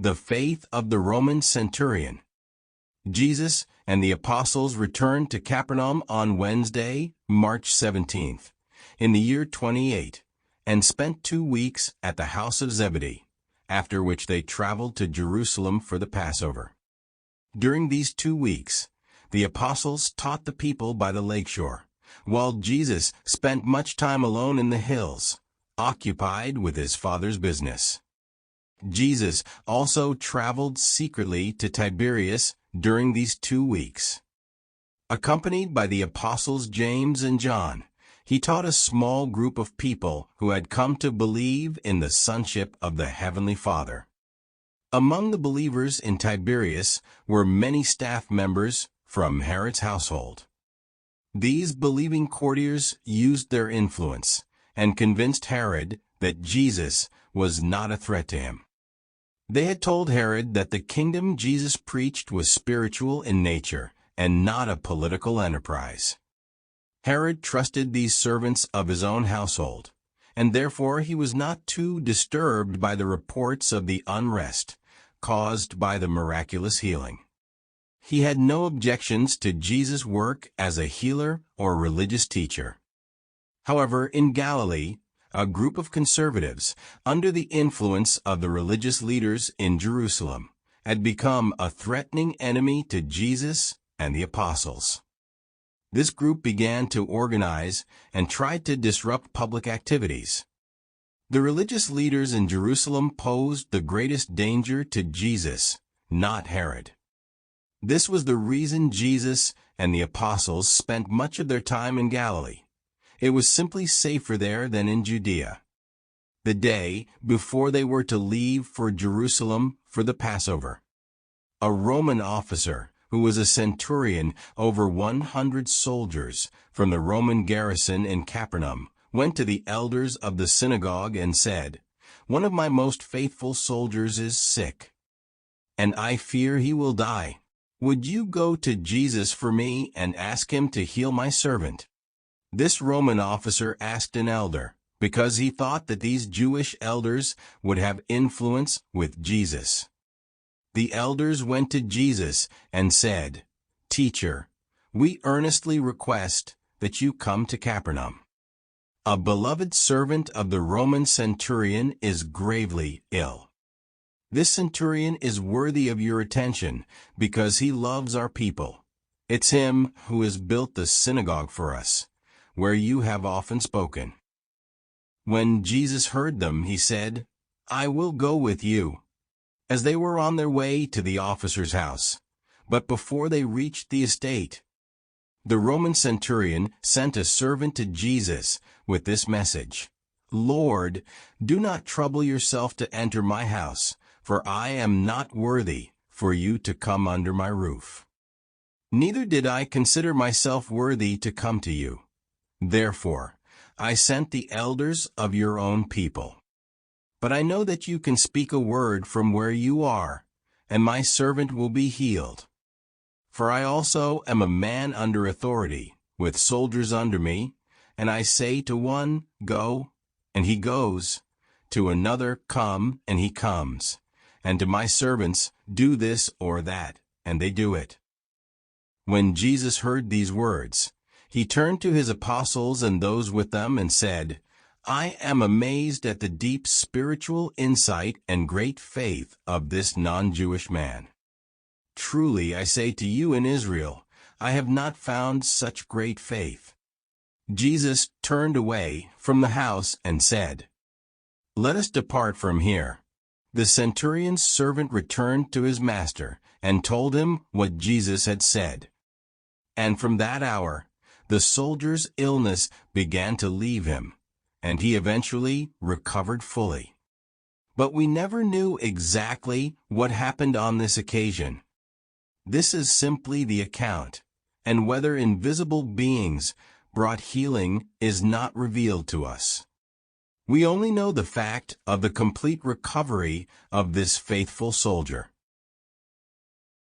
The faith of the Roman centurion. Jesus and the apostles returned to Capernaum on Wednesday, March 17th, in the year 28, and spent 2 weeks at the house of Zebedee, after which they traveled to Jerusalem for the Passover. During these 2 weeks, the apostles taught the people by the lakeshore, while Jesus spent much time alone in the hills, occupied with his Father's business. Jesus also traveled secretly to Tiberias during these 2 weeks. Accompanied by the apostles James and John, he taught a small group of people who had come to believe in the sonship of the Heavenly Father. Among the believers in Tiberias were many staff members from Herod's household. These believing courtiers used their influence and convinced Herod that Jesus was not a threat to him. They had told Herod that the kingdom Jesus preached was spiritual in nature and not a political enterprise. Herod trusted these servants of his own household, and therefore he was not too disturbed by the reports of the unrest caused by the miraculous healing. He had no objections to Jesus' work as a healer or religious teacher. However, in Galilee, a group of conservatives, under the influence of the religious leaders in Jerusalem, had become a threatening enemy to Jesus and the apostles. This group began to organize and tried to disrupt public activities. The religious leaders in Jerusalem posed the greatest danger to Jesus, not Herod. This was the reason Jesus and the apostles spent much of their time in Galilee. It was simply safer there than in Judea. The day before they were to leave for Jerusalem for the Passover, a Roman officer, who was a centurion over 100 soldiers from the Roman garrison in Capernaum, went to the elders of the synagogue and said, "One of my most faithful soldiers is sick, and I fear he will die. Would you go to Jesus for me and ask him to heal my servant?" This Roman officer asked an elder, because he thought that these Jewish elders would have influence with Jesus. The elders went to Jesus and said, "Teacher, we earnestly request that you come to Capernaum. A beloved servant of the Roman centurion is gravely ill. This centurion is worthy of your attention because he loves our people. It's him who has built the synagogue for us, where you have often spoken." When Jesus heard them, he said, "I will go with you." As they were on their way to the officer's house, but before they reached the estate, the Roman centurion sent a servant to Jesus with this message, "Lord, do not trouble yourself to enter my house, for I am not worthy for you to come under my roof. Neither did I consider myself worthy to come to you. Therefore, I sent the elders of your own people. But I know that you can speak a word from where you are, and my servant will be healed. For I also am a man under authority, with soldiers under me, and I say to one, 'Go,' and he goes, to another, 'Come,' and he comes, and to my servants, 'Do this or that,' and they do it." When Jesus heard these words, he turned to his apostles and those with them and said, "I am amazed at the deep spiritual insight and great faith of this non-Jewish man. Truly, I say to you, in Israel, I have not found such great faith." Jesus turned away from the house and said, "Let us depart from here." The centurion's servant returned to his master and told him what Jesus had said. And from that hour, the soldier's illness began to leave him, and he eventually recovered fully. But we never knew exactly what happened on this occasion. This is simply the account, and whether invisible beings brought healing is not revealed to us. We only know the fact of the complete recovery of this faithful soldier.